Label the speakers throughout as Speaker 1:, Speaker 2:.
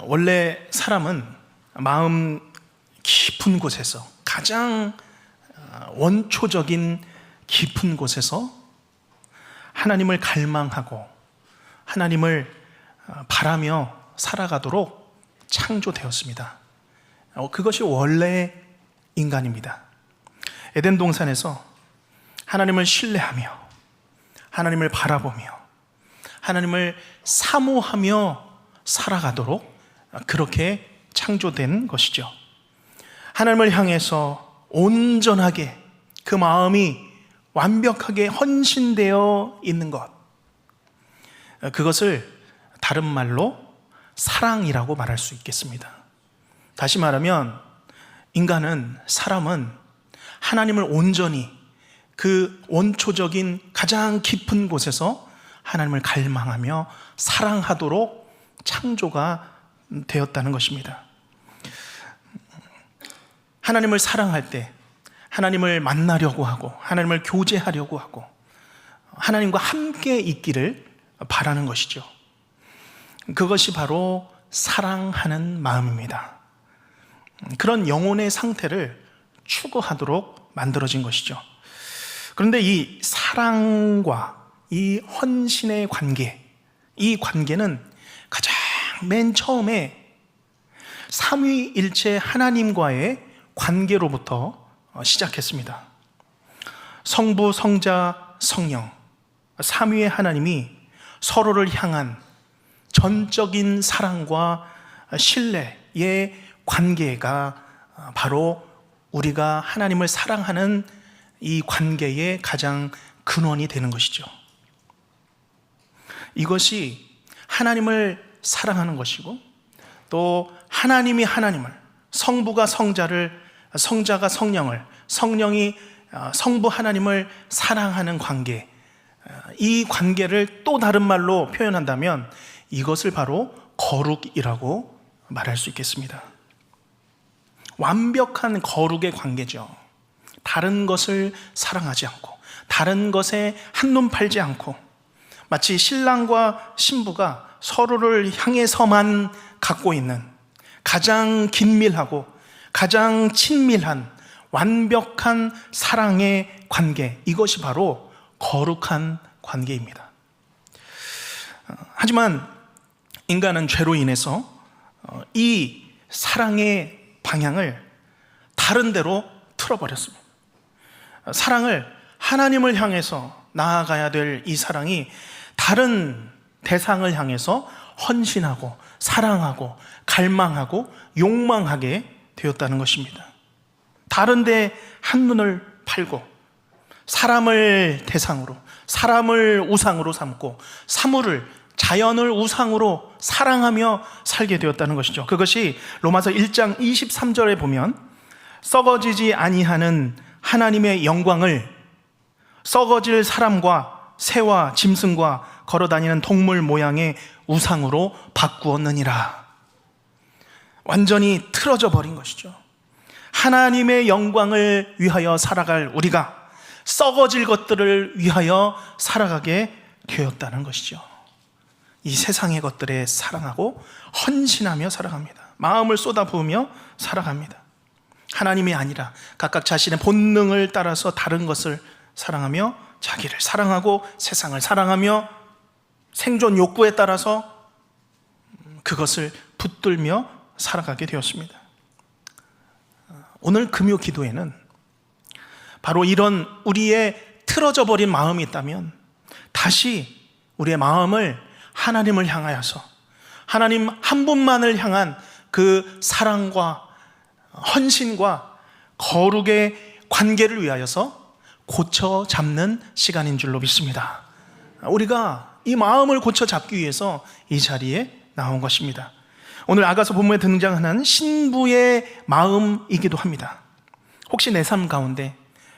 Speaker 1: 원래 사람은 마음 깊은 곳에서, 가장 원초적인 깊은 곳에서 하나님을 갈망하고 하나님을 바라며 살아가도록 창조되었습니다. 그것이 원래 인간입니다. 에덴 동산에서 하나님을 신뢰하며 하나님을 바라보며 하나님을 사모하며 살아가도록 그렇게 창조된 것이죠. 하나님을 향해서 온전하게 그 마음이 완벽하게 헌신되어 있는 것, 그것을 다른 말로 사랑이라고 말할 수 있겠습니다. 다시 말하면 사람은 하나님을 온전히 그 원초적인 가장 깊은 곳에서 하나님을 갈망하며 사랑하도록 창조가 되었다는 것입니다. 하나님을 사랑할 때 하나님을 만나려고 하고 하나님을 교제하려고 하고 하나님과 함께 있기를 바라는 것이죠. 그것이 바로 사랑하는 마음입니다. 그런 영혼의 상태를 추구하도록 만들어진 것이죠. 그런데 이 사랑과 이 헌신의 관계, 이 관계는 가장 맨 처음에 삼위일체 하나님과의 관계로부터 시작했습니다. 성부, 성자, 성령, 삼위의 하나님이 서로를 향한 전적인 사랑과 신뢰의 관계가 바로 우리가 하나님을 사랑하는 이 관계의 가장 근원이 되는 것이죠. 이것이 하나님을 사랑하는 것이고, 또 하나님이 하나님을, 성부가 성자를, 성자가 성령을, 성령이 성부 하나님을 사랑하는 관계, 이 관계를 또 다른 말로 표현한다면 이것을 바로 거룩이라고 말할 수 있겠습니다. 완벽한 거룩의 관계죠. 다른 것을 사랑하지 않고 다른 것에 한눈 팔지 않고, 마치 신랑과 신부가 서로를 향해서만 갖고 있는 가장 긴밀하고 가장 친밀한 완벽한 사랑의 관계, 이것이 바로 거룩한 관계입니다. 하지만 인간은 죄로 인해서 이 사랑의 방향을 다른 데로 틀어버렸습니다. 사랑을, 하나님을 향해서 나아가야 될 이 사랑이 다른 대상을 향해서 헌신하고 사랑하고 갈망하고 욕망하게 되었다는 것입니다. 다른 데 한눈을 팔고 사람을 대상으로, 사람을 우상으로 삼고 사물을, 자연을 우상으로 사랑하며 살게 되었다는 것이죠. 그것이 로마서 1장 23절에 보면 썩어지지 아니하는 하나님의 영광을 썩어질 사람과 새와 짐승과 걸어다니는 동물 모양의 우상으로 바꾸었느니라. 완전히 틀어져 버린 것이죠. 하나님의 영광을 위하여 살아갈 우리가 썩어질 것들을 위하여 살아가게 되었다는 것이죠. 이 세상의 것들에 사랑하고 헌신하며 살아갑니다. 마음을 쏟아부으며 살아갑니다. 하나님이 아니라 각각 자신의 본능을 따라서 다른 것을 사랑하며 자기를 사랑하고 세상을 사랑하며 생존 욕구에 따라서 그것을 붙들며 살아가게 되었습니다. 오늘 금요 기도에는 바로 이런 우리의 틀어져 버린 마음이 있다면 다시 우리의 마음을 하나님을 향하여서 하나님 한 분만을 향한 그 사랑과 헌신과 거룩의 관계를 위하여서 고쳐 잡는 시간인 줄로 믿습니다. 우리가 이 마음을 고쳐 잡기 위해서 이 자리에 나온 것입니다. 오늘 아가서 본문에 등장하는 신부의 마음이기도 합니다. 혹시 내 삶 가운데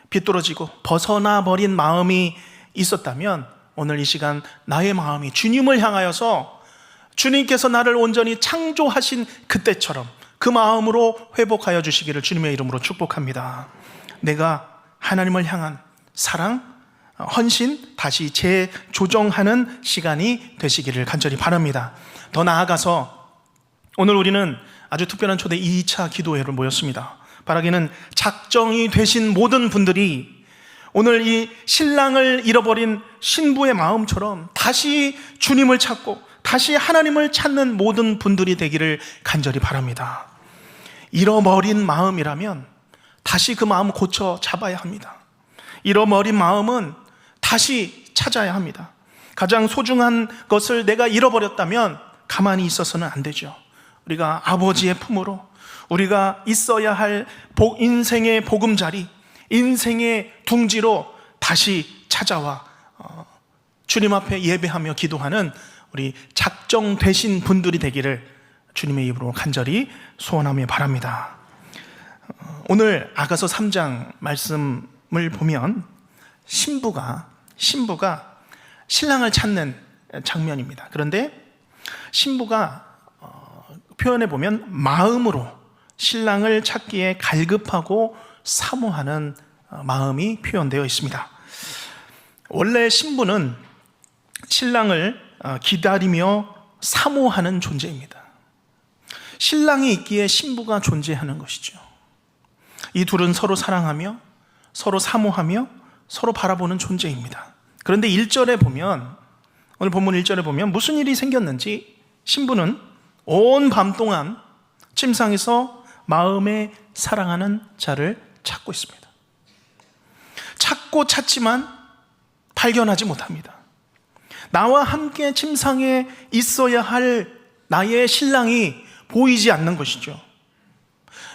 Speaker 1: 비뚤어지고 벗어나 버린 마음이 있었다면 오늘 이 시간 나의 마음이 주님을 향하여서 주님께서 나를 온전히 창조하신 그때처럼 그 마음으로 회복하여 주시기를 주님의 이름으로 축복합니다. 내가 하나님을 향한 사랑, 헌신 다시 재조정하는 시간이 되시기를 간절히 바랍니다. 더 나아가서 오늘 우리는 아주 특별한 초대 2차 기도회를 모였습니다. 바라기는 작정이 되신 모든 분들이 오늘 이 신랑을 잃어버린 신부의 마음처럼 다시 주님을 찾고 다시 하나님을 찾는 모든 분들이 되기를 간절히 바랍니다. 잃어버린 마음이라면 다시 그 마음 고쳐 잡아야 합니다. 잃어버린 마음은 다시 찾아야 합니다. 가장 소중한 것을 내가 잃어버렸다면 가만히 있어서는 안 되죠. 우리가 아버지의 품으로, 우리가 있어야 할 인생의 보금자리, 인생의 둥지로 다시 찾아와 주님 앞에 예배하며 기도하는 우리 작정되신 분들이 되기를 주님의 입으로 간절히 소원하며 바랍니다. 오늘 아가서 3장 말씀을 보면 신부가 신랑을 찾는 장면입니다. 그런데 신부가 표현해 보면 마음으로 신랑을 찾기에 갈급하고 사모하는 마음이 표현되어 있습니다. 원래 신부는 신랑을 기다리며 사모하는 존재입니다. 신랑이 있기에 신부가 존재하는 것이죠. 이 둘은 서로 사랑하며 서로 사모하며 서로 바라보는 존재입니다. 그런데 1절에 보면, 오늘 본문 1절에 보면 무슨 일이 생겼는지 신부는 온 밤 동안 침상에서 마음에 사랑하는 자를 찾고 있습니다. 찾고 찾지만 발견하지 못합니다. 나와 함께 침상에 있어야 할 나의 신랑이 보이지 않는 것이죠.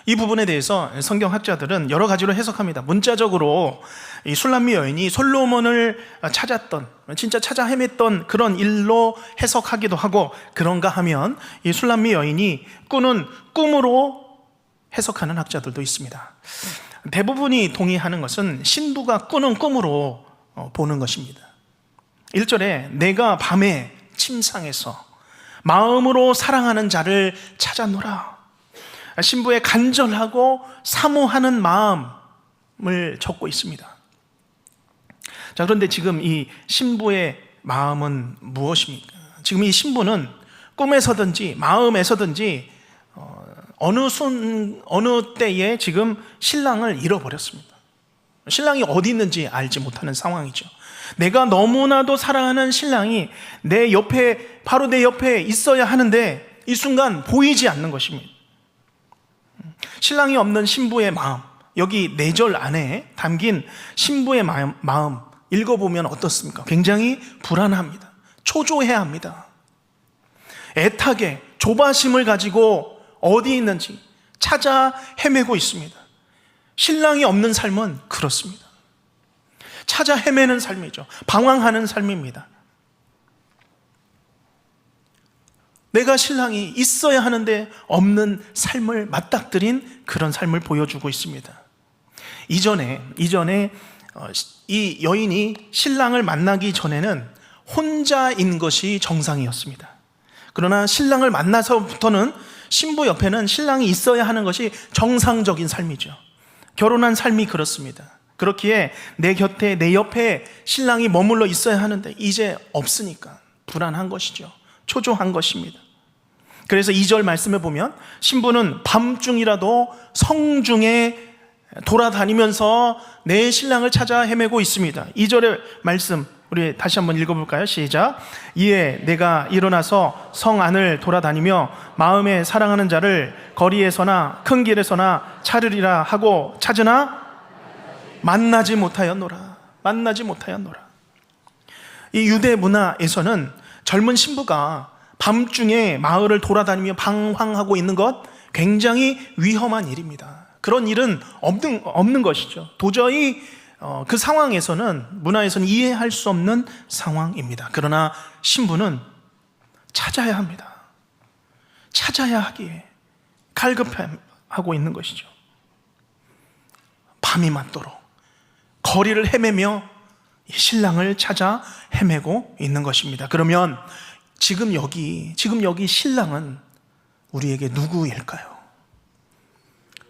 Speaker 1: 이 부분에 대해서 성경학자들은 여러 가지로 해석합니다. 문자적으로 이 술람미 여인이 솔로몬을 찾았던, 진짜 찾아 헤맸던 그런 일로 해석하기도 하고, 그런가 하면 이 술람미 여인이 꾸는 꿈으로 해석하는 학자들도 있습니다. 대부분이 동의하는 것은 신부가 꾸는 꿈으로 보는 것입니다. 1절에 내가 밤에 침상에서 마음으로 사랑하는 자를 찾아노라. 신부의 간절하고 사모하는 마음을 적고 있습니다. 자, 그런데 지금 이 신부의 마음은 무엇입니까? 지금 이 신부는 꿈에서든지 마음에서든지 어느 때에 지금 신랑을 잃어버렸습니다. 신랑이 어디 있는지 알지 못하는 상황이죠. 내가 너무나도 사랑하는 신랑이 내 옆에, 바로 내 옆에 있어야 하는데 이 순간 보이지 않는 것입니다. 신랑이 없는 신부의 마음, 여기 4절 안에 담긴 신부의 마음 읽어보면 어떻습니까? 굉장히 불안합니다. 초조해야 합니다. 애타게 조바심을 가지고 어디 있는지 찾아 헤매고 있습니다. 신랑이 없는 삶은 그렇습니다. 찾아 헤매는 삶이죠. 방황하는 삶입니다. 내가 신랑이 있어야 하는데 없는 삶을 맞닥뜨린 그런 삶을 보여주고 있습니다. 이전에 이 여인이 신랑을 만나기 전에는 혼자인 것이 정상이었습니다. 그러나 신랑을 만나서부터는 신부 옆에는 신랑이 있어야 하는 것이 정상적인 삶이죠. 결혼한 삶이 그렇습니다. 그렇기에 내 곁에, 내 옆에 신랑이 머물러 있어야 하는데 이제 없으니까 불안한 것이죠. 초조한 것입니다. 그래서 2절 말씀에 보면 신부는 밤중이라도 성중에 돌아다니면서 내 신랑을 찾아 헤매고 있습니다. 2절의 말씀 우리 다시 한번 읽어볼까요? 시작. 이에 내가 일어나서 성 안을 돌아다니며 마음에 사랑하는 자를 거리에서나 큰 길에서나 찾으리라 하고 찾으나 만나지 못하였노라. 만나지 못하였노라. 이 유대 문화에서는 젊은 신부가 밤중에 마을을 돌아다니며 방황하고 있는 것 굉장히 위험한 일입니다. 그런 일은 없는 것이죠. 도저히 그 상황에서는, 문화에서는 이해할 수 없는 상황입니다. 그러나 신부는 찾아야 합니다. 찾아야 하기에 갈급하고 있는 것이죠. 밤이 맞도록 거리를 헤매며 신랑을 찾아 헤매고 있는 것입니다. 그러면 지금 여기 신랑은 우리에게 누구일까요?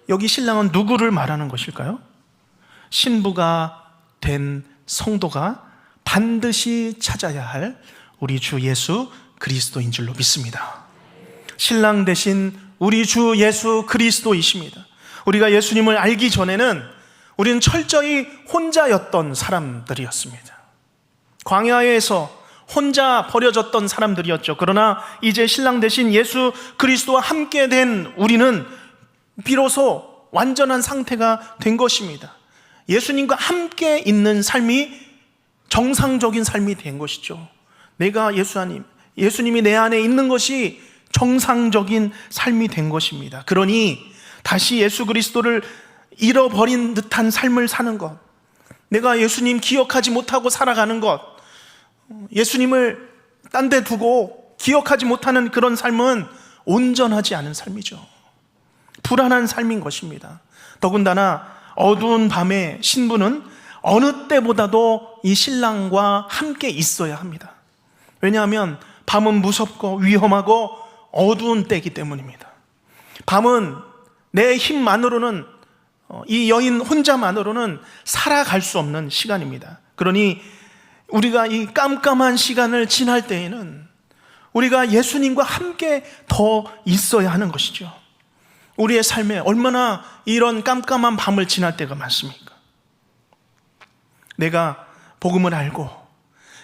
Speaker 1: 여기 신랑은 누구를 말하는 것일까요? 신부가 된 성도가 반드시 찾아야 할 우리 주 예수 그리스도인 줄로 믿습니다. 신랑 되신 우리 주 예수 그리스도이십니다. 우리가 예수님을 알기 전에는 우리는 철저히 혼자였던 사람들이었습니다. 광야에서 혼자 버려졌던 사람들이었죠. 그러나 이제 신랑 되신 예수 그리스도와 함께 된 우리는 비로소 완전한 상태가 된 것입니다. 예수님과 함께 있는 삶이 정상적인 삶이 된 것이죠. 내가 예수님이 내 안에 있는 것이 정상적인 삶이 된 것입니다. 그러니 다시 예수 그리스도를 잃어버린 듯한 삶을 사는 것, 내가 예수님 기억하지 못하고 살아가는 것, 예수님을 딴 데 두고 기억하지 못하는 그런 삶은 온전하지 않은 삶이죠. 불안한 삶인 것입니다. 더군다나 어두운 밤에 신부는 어느 때보다도 이 신랑과 함께 있어야 합니다. 왜냐하면 밤은 무섭고 위험하고 어두운 때이기 때문입니다. 밤은 내 힘만으로는, 이 여인 혼자만으로는 살아갈 수 없는 시간입니다. 그러니 우리가 이 깜깜한 시간을 지날 때에는 우리가 예수님과 함께 더 있어야 하는 것이죠. 우리의 삶에 얼마나 이런 깜깜한 밤을 지날 때가 많습니까? 내가 복음을 알고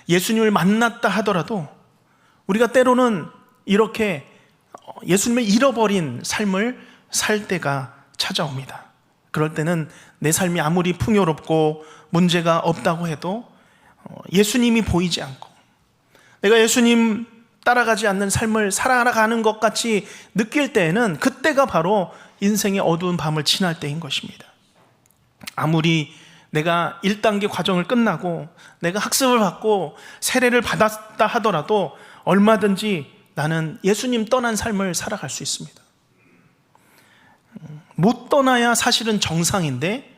Speaker 1: 예수님을 만났다 하더라도 우리가 때로는 이렇게 예수님을 잃어버린 삶을 살 때가 찾아옵니다. 그럴 때는 내 삶이 아무리 풍요롭고 문제가 없다고 해도 예수님이 보이지 않고 내가 예수님 따라가지 않는 삶을 살아가는 것 같이 느낄 때에는 그때가 바로 인생의 어두운 밤을 지날 때인 것입니다. 아무리 내가 1단계 과정을 끝나고 내가 학습을 받고 세례를 받았다 하더라도 얼마든지 나는 예수님 떠난 삶을 살아갈 수 있습니다. 못 떠나야 사실은 정상인데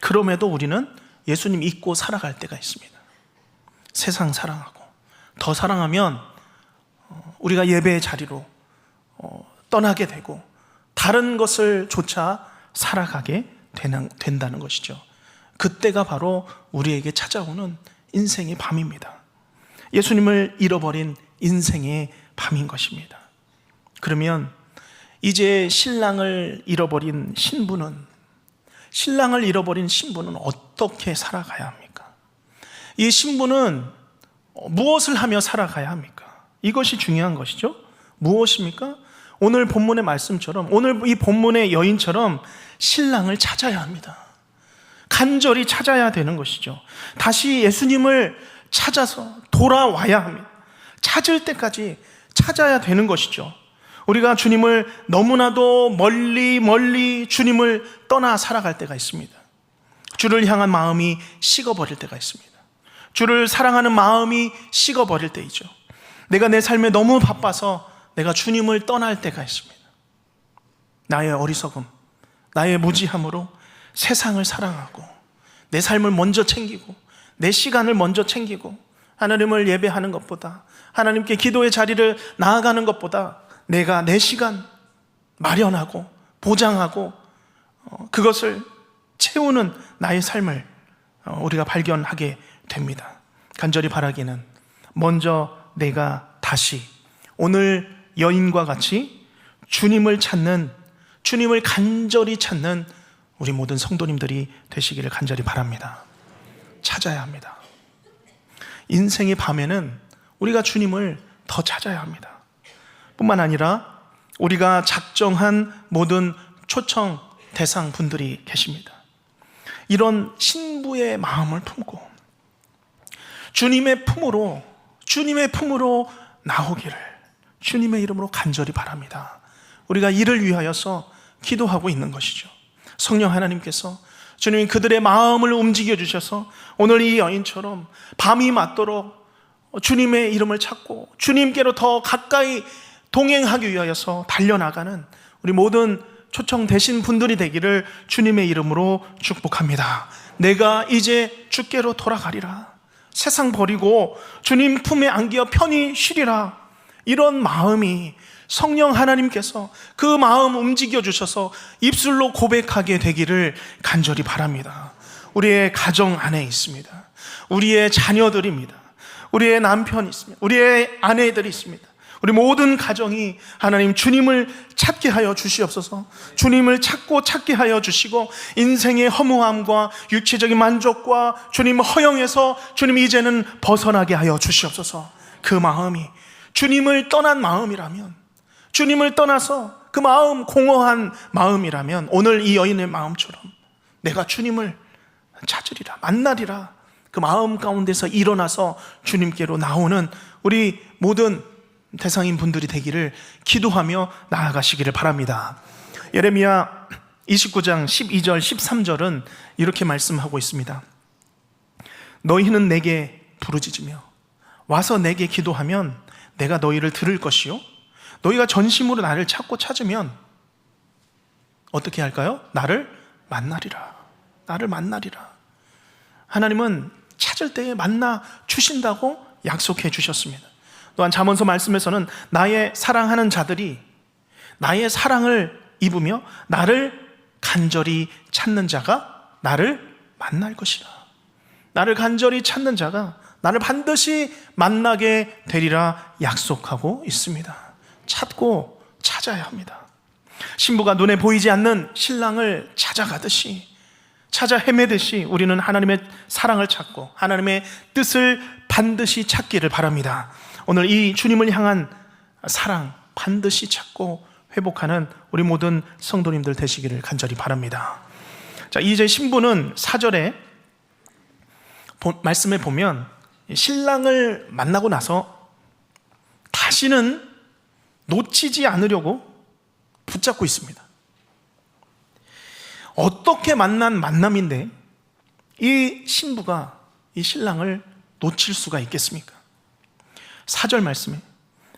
Speaker 1: 그럼에도 우리는 예수님 잊고 살아갈 때가 있습니다. 세상 사랑하고 더 사랑하면 우리가 예배의 자리로 떠나게 되고 다른 것을 조차 살아가게 된다는 것이죠. 그때가 바로 우리에게 찾아오는 인생의 밤입니다. 예수님을 잃어버린 인생의 밤인 것입니다. 그러면 이제 신랑을 잃어버린 신부는 어떻게 살아가야 합니까? 이 신부는 무엇을 하며 살아가야 합니까? 이것이 중요한 것이죠. 무엇입니까? 오늘 본문의 말씀처럼, 오늘 이 본문의 여인처럼 신랑을 찾아야 합니다. 간절히 찾아야 되는 것이죠. 다시 예수님을 찾아서 돌아와야 합니다. 찾을 때까지 찾아야 되는 것이죠. 우리가 주님을 너무나도 멀리 주님을 떠나 살아갈 때가 있습니다. 주를 향한 마음이 식어버릴 때가 있습니다. 주를 사랑하는 마음이 식어버릴 때이죠. 내가 내 삶에 너무 바빠서 내가 주님을 떠날 때가 있습니다. 나의 어리석음, 나의 무지함으로 세상을 사랑하고 내 삶을 먼저 챙기고 내 시간을 먼저 챙기고 하나님을 예배하는 것보다, 하나님께 기도의 자리를 나아가는 것보다 내가 내 시간 마련하고 보장하고 그것을 채우는 나의 삶을 우리가 발견하게 됩니다. 간절히 바라기는 먼저 내가 다시 오늘 여인과 같이 주님을 찾는, 주님을 간절히 찾는 우리 모든 성도님들이 되시기를 간절히 바랍니다. 찾아야 합니다. 인생의 밤에는 우리가 주님을 더 찾아야 합니다. 뿐만 아니라 우리가 작정한 모든 초청 대상 분들이 계십니다. 이런 신부의 마음을 품고 주님의 품으로 나오기를 주님의 이름으로 간절히 바랍니다. 우리가 이를 위하여서 기도하고 있는 것이죠. 성령 하나님께서 주님이 그들의 마음을 움직여 주셔서 오늘 이 여인처럼 밤이 맞도록 주님의 이름을 찾고 주님께로 더 가까이 동행하기 위하여서 달려나가는 우리 모든 초청되신 분들이 되기를 주님의 이름으로 축복합니다. 내가 이제 주께로 돌아가리라. 세상 버리고 주님 품에 안겨 편히 쉬리라. 이런 마음이 성령 하나님께서 그 마음 움직여 주셔서 입술로 고백하게 되기를 간절히 바랍니다. 우리의 가정 안에 있습니다. 우리의 자녀들입니다. 우리의 남편이 있습니다. 우리의 아내들이 있습니다. 우리 모든 가정이 하나님 주님을 찾게 하여 주시옵소서. 주님을 찾게 하여 주시고, 인생의 허무함과 육체적인 만족과 주님 허영에서 주님 이제는 벗어나게 하여 주시옵소서. 그 마음이 주님을 떠난 마음이라면, 주님을 떠나서 그 마음 공허한 마음이라면, 오늘 이 여인의 마음처럼 내가 주님을 찾으리라, 만나리라, 그 마음 가운데서 일어나서 주님께로 나오는 우리 모든 대상인 분들이 되기를 기도하며 나아가시기를 바랍니다. 예레미야 29장 12절 13절은 이렇게 말씀하고 있습니다. 너희는 내게 부르짖으며 와서 내게 기도하면 내가 너희를 들을 것이요, 너희가 전심으로 나를 찾고 찾으면 어떻게 할까요? 나를 만나리라. 나를 만나리라. 하나님은 찾을 때에 만나 주신다고 약속해 주셨습니다. 또한 잠언서 말씀에서는 나의 사랑하는 자들이 나의 사랑을 입으며 나를 간절히 찾는 자가 나를 만날 것이라. 나를 간절히 찾는 자가 나를 반드시 만나게 되리라 약속하고 있습니다. 찾고 찾아야 합니다. 신부가 눈에 보이지 않는 신랑을 찾아가듯이, 찾아 헤매듯이 우리는 하나님의 사랑을 찾고 하나님의 뜻을 반드시 찾기를 바랍니다. 오늘 이 주님을 향한 사랑 반드시 찾고 회복하는 우리 모든 성도님들 되시기를 간절히 바랍니다. 자, 이제 신부는 4절에 말씀에 보면 신랑을 만나고 나서 다시는 놓치지 않으려고 붙잡고 있습니다. 어떻게 만난 만남인데 이 신부가 이 신랑을 놓칠 수가 있겠습니까? 4절 말씀에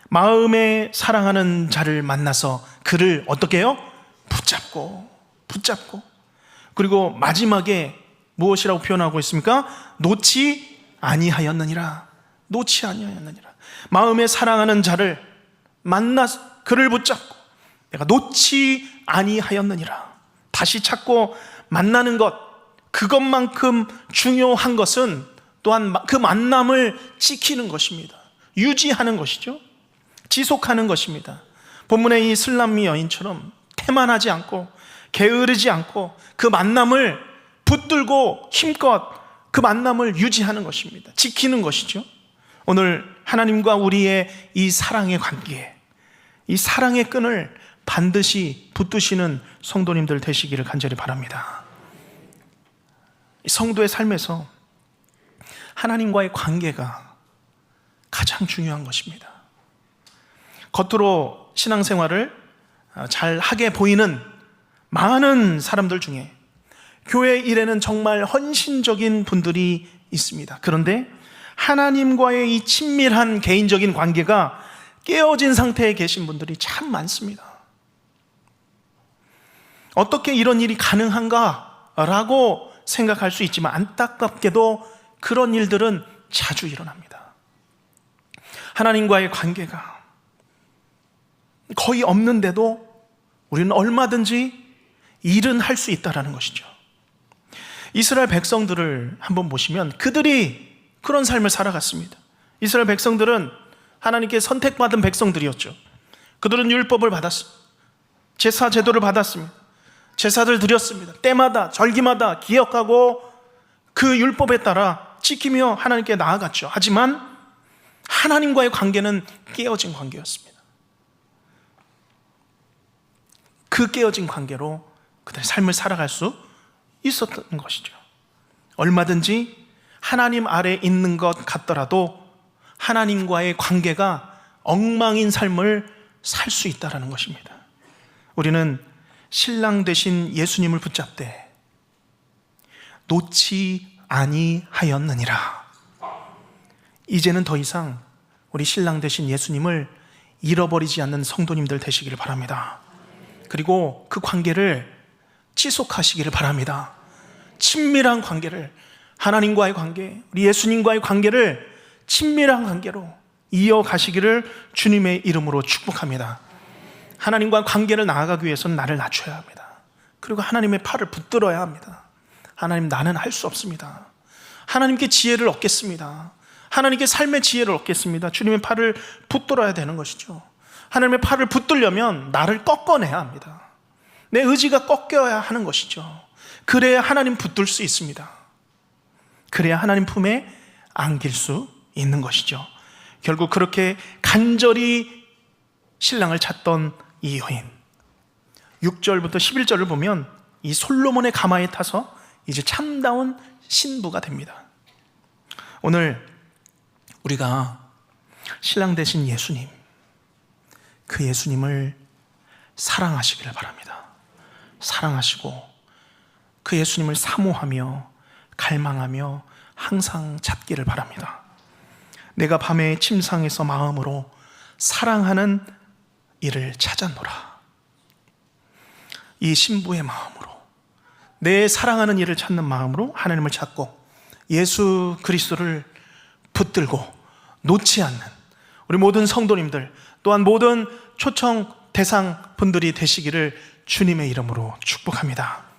Speaker 1: 마음에 사랑하는 자를 만나서 그를 어떻게 해요? 붙잡고 그리고 마지막에 무엇이라고 표현하고 있습니까? 놓지 아니하였느니라. 놓지 아니하였느니라. 마음에 사랑하는 자를 만나 그를 붙잡고 내가 놓지 아니하였느니라. 다시 찾고 만나는 것, 그것만큼 중요한 것은 또한 그 만남을 지키는 것입니다. 유지하는 것이죠. 지속하는 것입니다. 본문의 이 슬람미 여인처럼 태만하지 않고 게으르지 않고 그 만남을 붙들고 힘껏 그 만남을 유지하는 것입니다. 지키는 것이죠. 오늘 하나님과 우리의 이 사랑의 관계, 이 사랑의 끈을 반드시 붙드시는 성도님들 되시기를 간절히 바랍니다. 성도의 삶에서 하나님과의 관계가 가장 중요한 것입니다. 겉으로 신앙생활을 잘 하게 보이는 많은 사람들 중에 교회 일에는 정말 헌신적인 분들이 있습니다. 그런데 하나님과의 이 친밀한 개인적인 관계가 깨어진 상태에 계신 분들이 참 많습니다. 어떻게 이런 일이 가능한가? 라고 생각할 수 있지만 안타깝게도 그런 일들은 자주 일어납니다. 하나님과의 관계가 거의 없는데도 우리는 얼마든지 일은 할 수 있다는 것이죠. 이스라엘 백성들을 한번 보시면 그들이 그런 삶을 살아갔습니다. 이스라엘 백성들은 하나님께 선택받은 백성들이었죠. 그들은 율법을 받았습니다. 제사 제도를 받았습니다. 제사를 드렸습니다. 때마다 절기마다 기억하고 그 율법에 따라 지키며 하나님께 나아갔죠. 하지만 하나님과의 관계는 깨어진 관계였습니다. 그 깨어진 관계로 그들의 삶을 살아갈 수 있었던 것이죠. 얼마든지 하나님 아래 있는 것 같더라도 하나님과의 관계가 엉망인 삶을 살 수 있다는 것입니다. 우리는 신랑 되신 예수님을 붙잡되 놓지 아니하였느니라. 이제는 더 이상 우리 신랑 되신 예수님을 잃어버리지 않는 성도님들 되시기를 바랍니다. 그리고 그 관계를 지속하시기를 바랍니다. 친밀한 관계를, 하나님과의 관계, 우리 예수님과의 관계를 친밀한 관계로 이어가시기를 주님의 이름으로 축복합니다. 하나님과 관계를 나아가기 위해서는 나를 낮춰야 합니다. 그리고 하나님의 팔을 붙들어야 합니다. 하나님, 나는 할 수 없습니다. 하나님께 지혜를 얻겠습니다. 하나님께 삶의 지혜를 얻겠습니다. 주님의 팔을 붙들어야 되는 것이죠. 하나님의 팔을 붙들려면 나를 꺾어내야 합니다. 내 의지가 꺾여야 하는 것이죠. 그래야 하나님 붙들 수 있습니다. 그래야 하나님 품에 안길 수 있는 것이죠. 결국 그렇게 간절히 신랑을 찾던 이 여인, 6절부터 11절을 보면 이 솔로몬의 가마에 타서 이제 참다운 신부가 됩니다. 오늘 우리가 신랑 되신 예수님, 그 예수님을 사랑하시기를 바랍니다. 사랑하시고 그 예수님을 사모하며 갈망하며 항상 찾기를 바랍니다. 내가 밤에 침상에서 마음으로 사랑하는 이를 찾았노라. 이 신부의 마음으로, 내 사랑하는 이를 찾는 마음으로 하나님을 찾고 예수 그리스도를 붙들고 놓지 않는 우리 모든 성도님들, 또한 모든 초청 대상 분들이 되시기를 주님의 이름으로 축복합니다.